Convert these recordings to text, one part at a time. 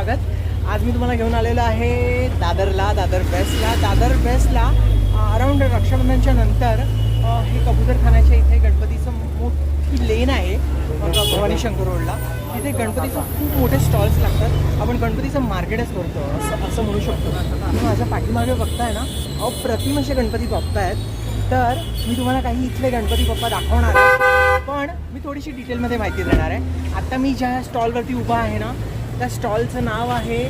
स्वागत। आज मी तुम्हाला घेऊन आलेलो आहे दादरला, दादर बेस्टला अराउंड रक्षाबंधनच्या नंतर हे कबूतरखान्याच्या इथे गणपतीचं मोठी लेन आहे भवानी शंकर रोडला। तिथे गणपतीचं खूप मोठे स्टॉल्स लागतात। आपण गणपतीचं मार्केटच भरतो असं म्हणू शकतो। माझ्या पाठीमागे बघताय ना, अप्रतिम असे गणपती बाप्पा आहेत। तर मी तुम्हाला काही इथले गणपती बाप्पा दाखवणार आहे, पण मी थोडीशी डिटेलमध्ये माहिती देणार आहे। आता मी ज्या स्टॉलवरती उभा आहे ना, त्या स्टॉलचं नाव आहे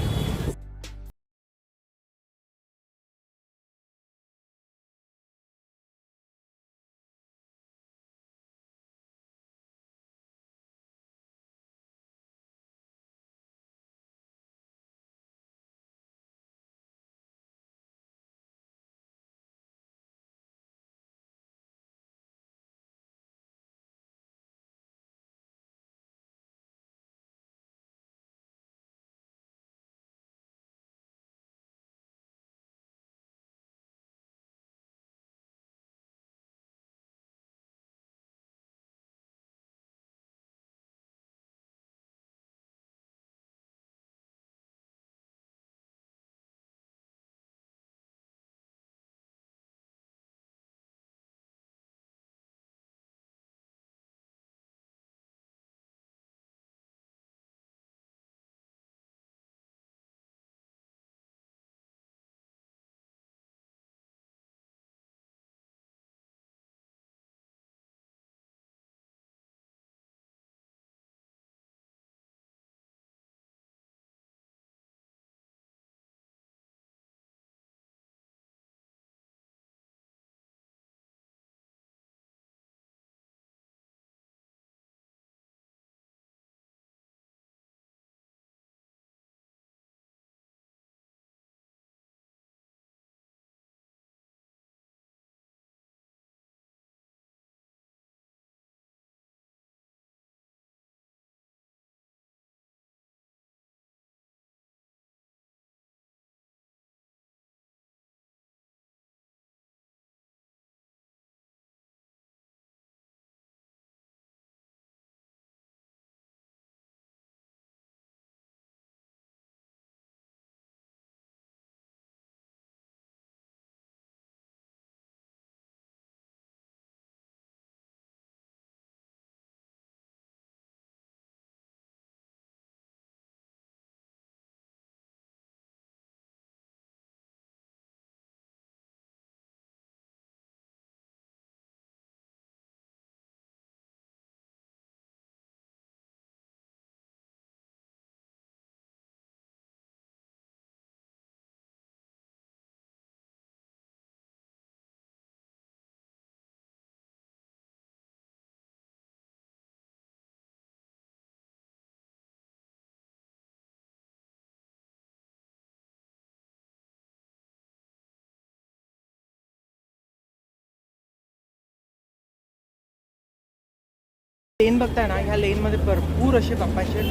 लेन बघताय ना, ह्या लेनमध्ये भरपूर असे बाप्पाचे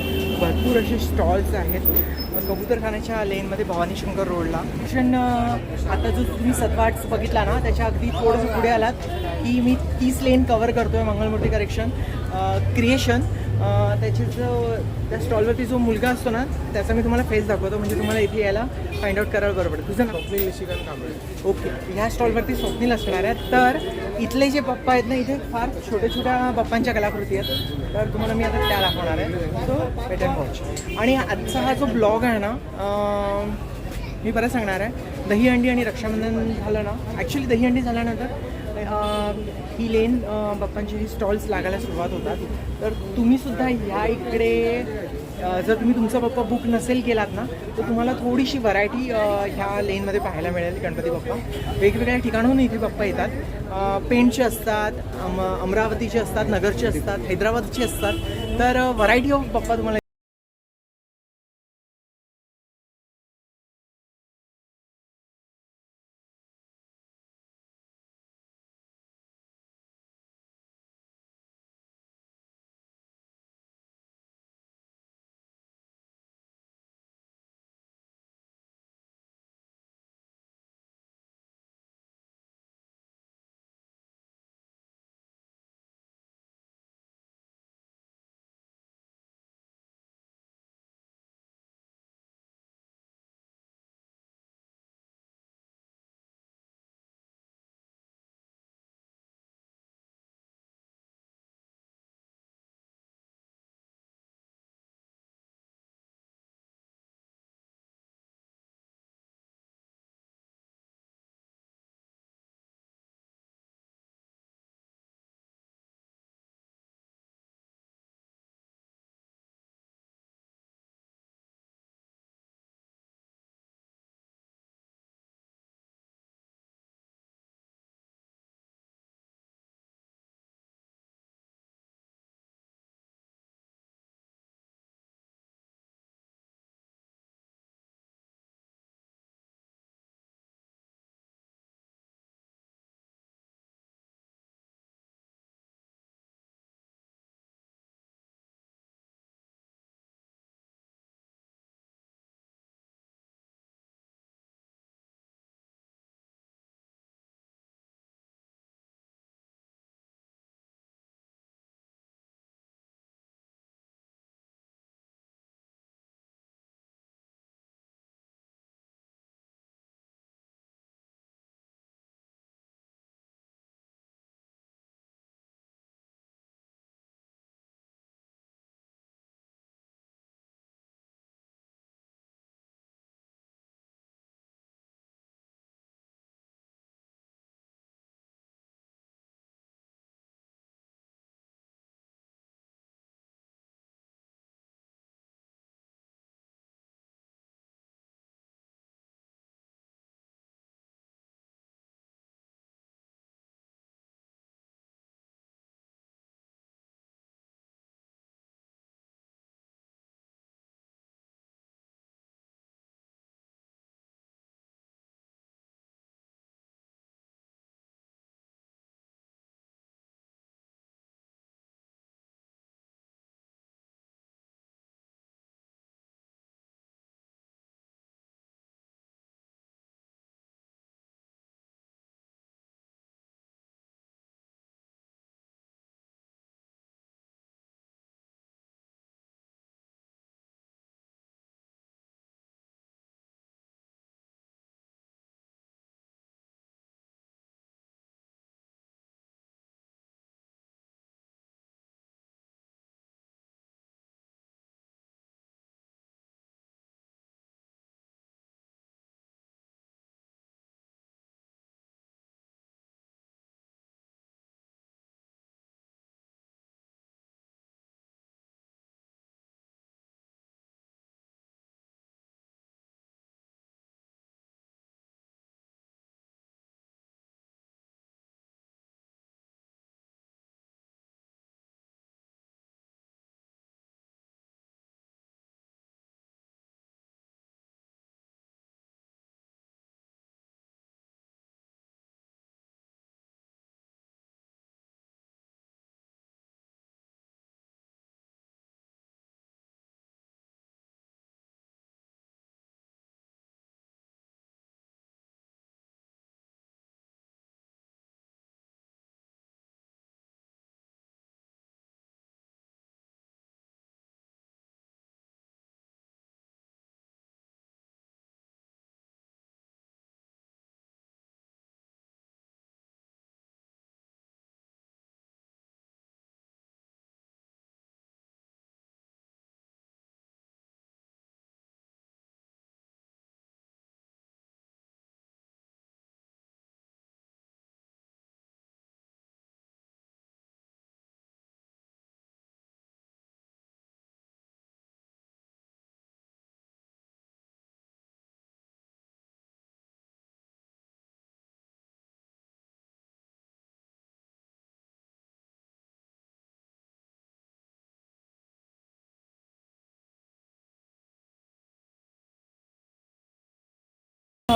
भरपूर असे स्टॉल्स आहेत कबूतरखान्याच्या लेनमध्ये भवानी शंकर रोडला। पण आता जो तुम्ही सतवाट बघितला ना, त्याच्या अगदी थोडंसं पुढे आलात की मी 30 लेन कवर करतोय मंगलमूर्ती कलेक्शन क्रिएशन। त्याची जो त्या स्टॉलवरती जो मुलगा असतो ना, त्याचा मी तुम्हाला फेस दाखवतो, म्हणजे तुम्हाला इथे यायला फाइंड आउट करायला बरं पडेल। तुझं स्वप्नील निशिकांत कांबळे। ओके, ह्या स्टॉलवरती स्वप्नील असणार आहे। तर इथले जे बाप्पा आहेत ना, इथे फार छोट्या बाप्पांच्या कलाकृती आहेत, तर तुम्हाला मी आता त्या दाखवणार आहे। So wait and watch. आणि आजचा हा जो ब्लॉग आहे ना, मी परत सांगणार आहे, दहीहंडी आणि रक्षाबंधन झालं ना, ॲक्च्युली दहीहंडी झाल्यानंतर ही लेन बाप्पांचे ही स्टॉल्स लागायला सुरुवात होतात। तर तुम्हीसुद्धा ह्या इकडे जर तुम्ही तुमचा बाप्पा बुक नसेल केलात ना, तर तुम्हाला थोडीशी व्हरायटी ह्या लेनमध्ये पाहायला मिळेल। गणपती बाप्पा वेगवेगळ्या ठिकाणाहून इथे बाप्पा येतात। पेणचे असतात, अमरावतीचे असतात, नगरचे असतात, हैदराबादचे असतात। तर व्हरायटी ऑफ बाप्पा तुम्हाला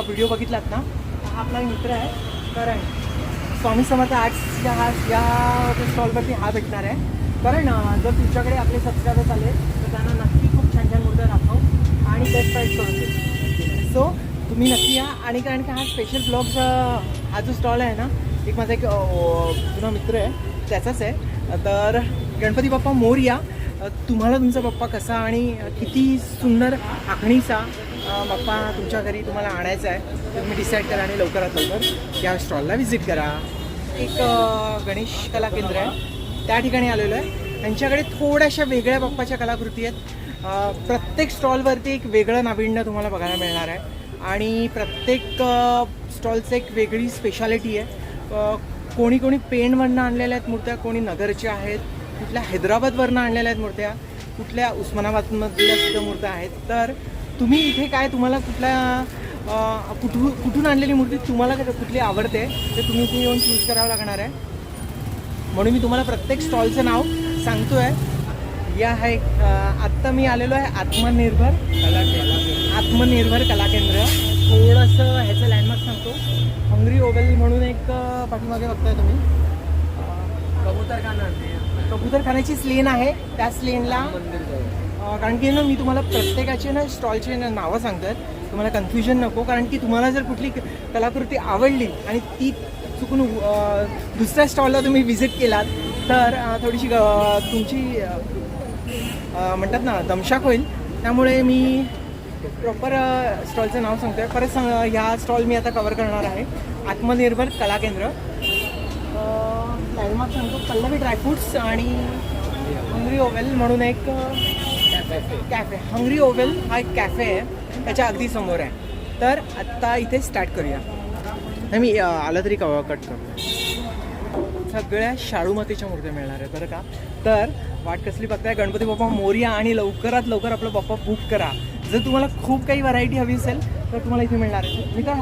व्हिडिओ बघितलात ना, हा आपला मित्र आहे करण. स्वामी समर्थ आर्ट्सच्या या स्टॉलवरती हा भेटणार आहे. कारण जर तुमच्याकडे आपले सबस्क्रायबर्स आले तर त्यांना नक्की खूप छान छान मूर्त्या दाखव आणि बेस्ट प्राईस करून दे. सो तुम्ही नक्की या. आणि कारण की हा स्पेशल ब्लॉग्स हा जो स्टॉल आहे ना, एक माझा एक जुना मित्र आहे त्याचाच आहे. तर गणपती बाप्पा मोरया. तुम्हाला तुमचा बाप्पा कसा आणि किती सुंदर आखणीचा बाप्पा तुमच्या घरी तुम्हाला आणायचा आहे तर तुम्ही डिसाईड करा आणि लवकरात लवकर या स्टॉलला व्हिजिट करा. एक गणेश कला केंद्र आहे, त्या ठिकाणी आलेलो आहे. त्यांच्याकडे थोड्याशा वेगळ्या बाप्पाच्या कलाकृती आहेत. प्रत्येक स्टॉलवरती एक वेगळं नाविन्य तुम्हाला बघायला मिळणार आहे आणि प्रत्येक स्टॉलचं एक वेगळी स्पेशालिटी आहे. कोणी कोणी पेणवरनं आणलेल्या आहेत मूर्त्या, कोणी नगरच्या आहेत, कुठल्या हैदराबादवरनं आणलेल्या आहेत मूर्त्या, कुठल्या उस्मानाबादमधल्या सुद्धा मूर्त्या आहेत. तर तुम्ही इथे काय तुम्हाला कुठून आणलेली मूर्ती तुम्हाला कुठली आवडते ते तुम्ही इथे येऊन चूज करावं लागणार आहे. म्हणून मी तुम्हाला प्रत्येक स्टॉलचं नाव सांगतो आहे. या आहे आत्ता मी आलेलो आहे आत्मनिर्भर कला केंद्र. थोडंसं ह्याचं लँडमार्क सांगतो. हंगरी ओव्हल म्हणून एक पाठीमागे बघताय तुम्ही, कबूतरखान्याचीच लेन आहे. त्याच लेनला, कारण की ना मी तुम्हाला प्रत्येकाचे ना स्टॉलचे नावं सांगतो आहेत, तुम्हाला कन्फ्युजन नको. कारण की तुम्हाला जर कुठली कलाकृती आवडली आणि ती चुकून दुसऱ्या स्टॉलला तुम्ही व्हिजिट केलात तर थोडीशी तुमची म्हणतात ना दमशाक होईल. त्यामुळे मी प्रॉपर स्टॉलचं नाव सांगतो आहे. परत ह्या स्टॉल मी आता कवर करणार आहे. आत्मनिर्भर कला केंद्र, लँडमार्क सांगतो, पल्लवी ड्रायफ्रूट्स आणि हंगरी ओव्हल म्हणून एक कॅफे. हंगरी ओव्हल हा एक कॅफे आहे, त्याच्या अगदी समोर आहे. तर आत्ता इथे स्टार्ट करूया. मी आलं तरी कट करू. सगळ्या शाडूमातीच्या मूर्त्या मिळणार आहेत बरं का. तर वाट कसली बघताय, गणपती बाप्पा मोरया आणि लवकरात लवकर आपलं बाप्पा बुक करा. जर तुम्हाला खूप काही व्हरायटी हवी असेल तर तुम्हाला इथे मिळणार आहे. मी का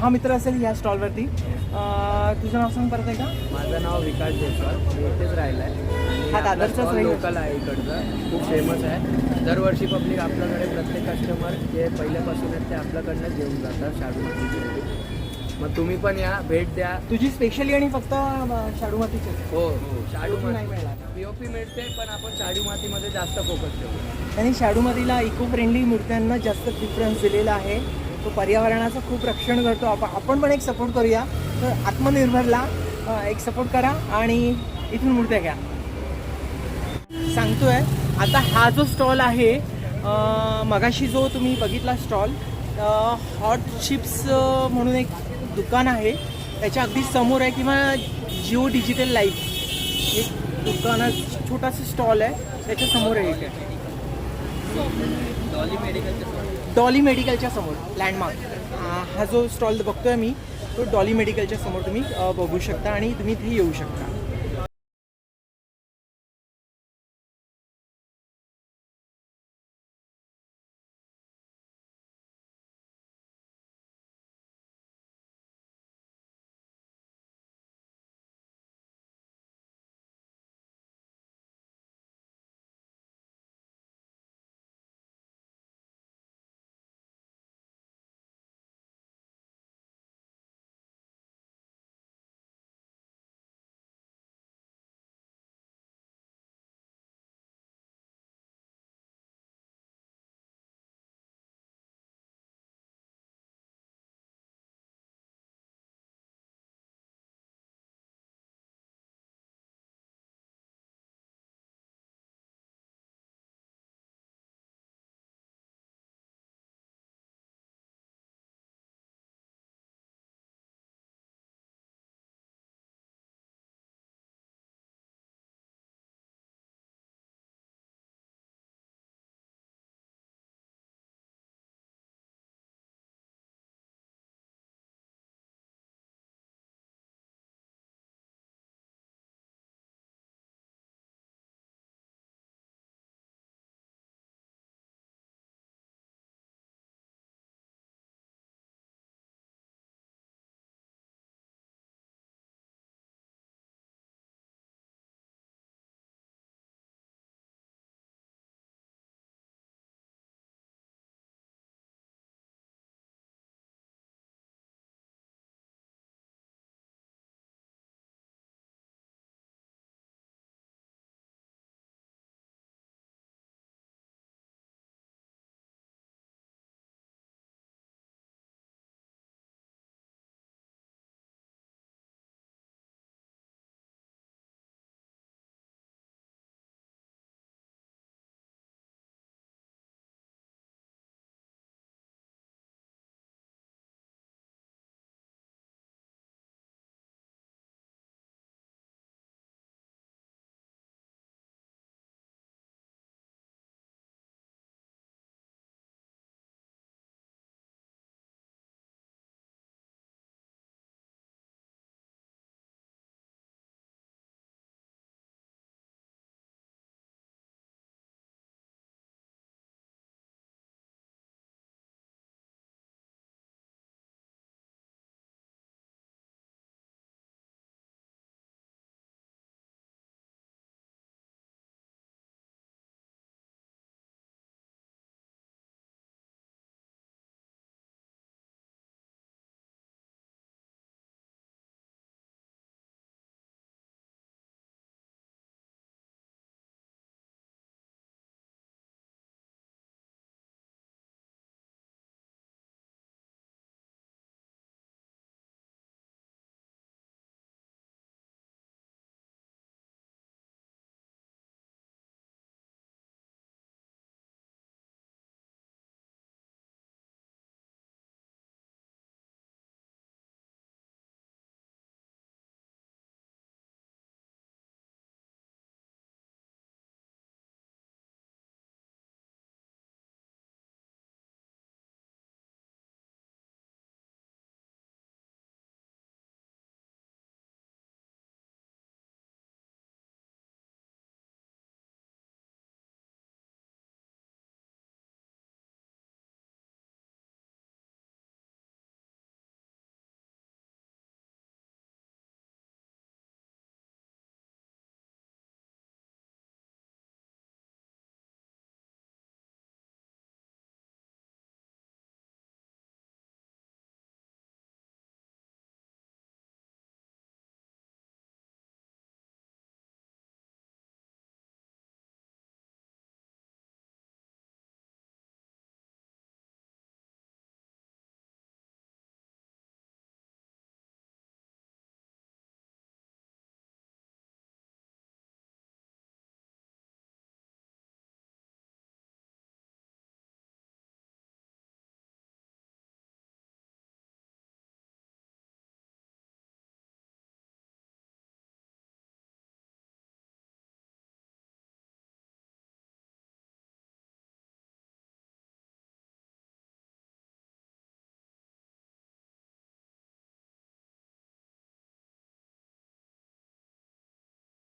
हा मित्र असेल या स्टॉलवरती. तुझं नाव सांग परत आहे का? माझं नाव विकास जयस्वाल, मी इथेच राहिलं आहे. हा दादरचाच लोकल आहे, इकडचं खूप फेमस आहे. दरवर्षी पब्लिक आपल्याकडे प्रत्येक कस्टमर जे पहिल्यापासून आहेत ते आपल्याकडनं घेऊन जातात शाडूमातीची. मग तुम्ही पण या, भेट द्या. तुझी स्पेशली आणि फक्त शाडूमातीची? हो हो, शाडूमाती नाही मिळणार. पीओपी मिळते पण आपण शाडूमातीमध्ये जास्त फोकस ठेवतो. त्यांनी शाडूमातीला इको फ्रेंडली मूर्त्यांना जास्त प्रिफरन्स दिलेला आहे. तो पर्यावरणाचं खूप रक्षण करतो. आपण पण एक सपोर्ट करूया. तर आत्मनिर्भरला एक सपोर्ट करा आणि इथून मूर्त्या घ्या. सांगतोय आता हा जो स्टॉल आहे, मगाशी जो तुम्ही बघितला स्टॉल, हॉट चिप्स म्हणून एक दुकान आहे, त्याच्या अगदी समोर आहे. किंवा जिओ डिजिटल लाईफ एक दुकानात छोटासा स्टॉल आहे, त्याच्या समोर आहे. इथे डॉली मेडिकलच्या समोर लँडमार्क हा जो स्टॉल बघतोय मी, तो डॉली मेडिकलच्या समोर तुम्ही बघू शकता आणि तुम्ही इथे येऊ शकता.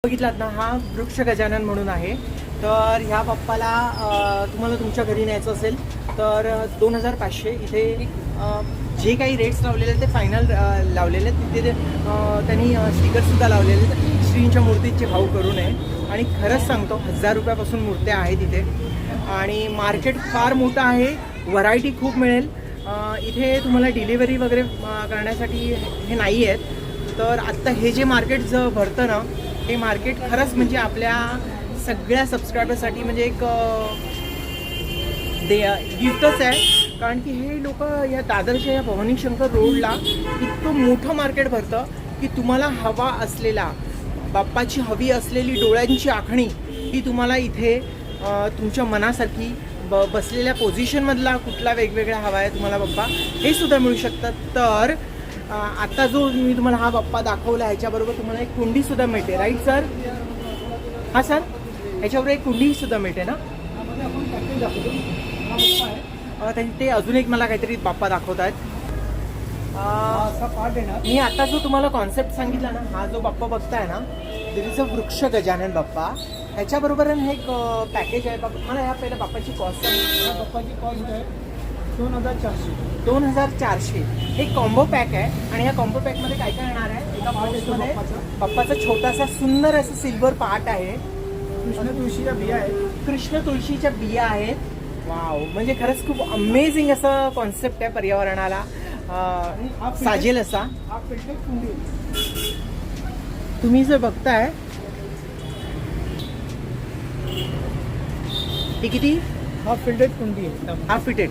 बघितलात ना, हा वृक्ष गजानन म्हणून आहे. तर ह्या बाप्पाला तुम्हाला तुमच्या घरी न्यायचं असेल तर 2500 इथे जे काही रेट्स लावलेले आहेत ते फायनल लावलेले आहेत. तिथे त्यांनी स्टिकरसुद्धा लावलेले आहेत श्रींच्या मूर्तीचे भाव करू नये. आणि खरंच सांगतो 1000 रुपयापासून मूर्त्या आहेत इथे आणि मार्केट फार मोठं आहे, व्हरायटी खूप मिळेल. इथे तुम्हाला डिलिव्हरी वगैरे करण्यासाठी हे नाही आहेत. तर आत्ता हे जे मार्केट भरतं ना, हे मार्केट खरंच म्हणजे आपल्या सगळ्या सबस्क्रायबरसाठी म्हणजे एक गिफ्टच आहे. कारण की हे लोक या दादरच्या या भवानी शंकर रोडला इतकं मोठं मार्केट भरतं की तुम्हाला हवा असलेला बाप्पाची हवी असलेली डोळ्यांची आखणी ही तुम्हाला इथे तुमच्या मनासारखी बसलेल्या पोझिशनमधला कुठला वेगवेगळा हवा आहे तुम्हाला बाप्पा हे सुद्धा मिळू शकतात. तर आता जो मी तुम्हाला हा बाप्पा दाखवला ह्याच्याबरोबर तुम्हाला एक कुंडीसुद्धा मिळते, राईट सर? हां सर, ह्याच्याबरोबर एक कुंडीसुद्धा मिळते ना? ते अजून एक मला काहीतरी बाप्पा दाखवत आहेत. मी आता जो तुम्हाला कॉन्सेप्ट सांगितला ना, हा जो बाप्पा बघताय ना, दिस इज अ वृक्ष गजानन बाप्पा. ह्याच्याबरोबर हे एक पॅकेज आहे. मला ह्या पहिल्या बाप्पाची कॉस्ट आहे. बाप्पाची कॉस्ट आहे 2400. हे कॉम्बो पॅक आहे आणि या कॉम्बो पॅकमध्ये काय काय येणार आहे? एका बॉक्समध्ये बाप्पाचा छोटासा सुंदर असं सिल्वर पाट आहे. कृष्ण तुळशीच्या बिया आहेत. कृष्ण तुळशीच्या बिया आहेत. वाव, म्हणजे खरंच खूप अमेझिंग असं कॉन्सेप्ट आहे, पर्यावरणाला साजेल असा. हा फिल्टेड कुंडी तुम्ही जर बघताय ही किती? हा फिल्टेड कुंडी आहे. हा फिटेड.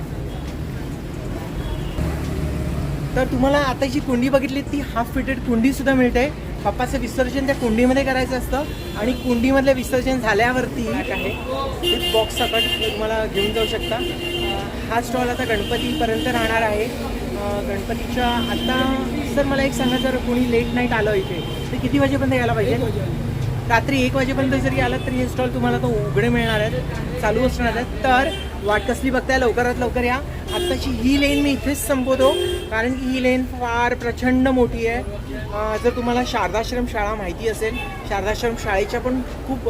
तर तुम्हाला आता जी कुंडी बघितली ती हाफ फिटेड कुंडी सुद्धा मिळते. बाप्पाचं विसर्जन त्या कुंडीमध्ये करायचं असतं आणि कुंडीमधलं विसर्जन झाल्यावरती आहे एक बॉक्स सकट तुम्हाला घेऊन जाऊ शकता. हा स्टॉल आता गणपतीपर्यंत राहणार आहे. गणपतीच्या आता सर मला एक सांगा, जर कोणी लेट नाईट आलं इथे तर किती वाजेपर्यंत यायला पाहिजे? रात्री 1 वाजेपर्यंत जरी आलात तरी हे स्टॉल तुम्हाला तो उघडे मिळणार आहेत, चालू असणार आहेत. तर वाट कसली बघताय, लवकरात लवकर या. आत्ताची ही लेन मी इथेच संपवतो कारण की ही लेन फार प्रचंड मोठी आहे. जर तुम्हाला शारदाश्रम शाळा माहिती असेल, शारदाश्रम शाळेच्या पण खूप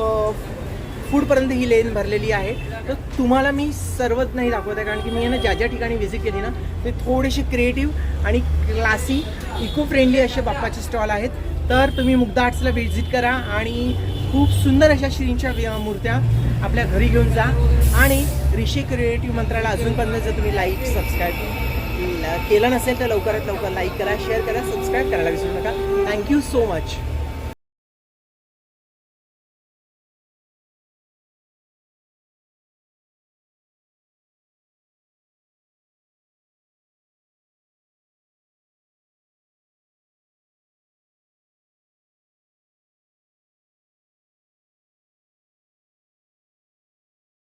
फूडपर्यंत ही लेन भरलेली आहे. तर तुम्हाला मी सर्वच नाही दाखवत आहे कारण की मी ना ज्या ज्या ठिकाणी व्हिजिट केली ना ते थोडेसे क्रिएटिव्ह आणि क्लासी इको फ्रेंडली असे बाप्पाचे स्टॉल आहेत. तर तुम्ही मुग्धा आर्ट्सला व्हिजिट करा आणि खूप सुंदर अशा श्रींच्या मूर्त्या आपल्या घरी घेऊन जा. आणि ऋषी क्रिएटिव्ह मंत्राला अजूनपर्यंत जर तुम्ही लाईक सबस्क्राईब केलं नसेल तर लवकरात लवकर लाईक करा, शेअर करा, सबस्क्राईब करायला विसरू नका. Thank you so much.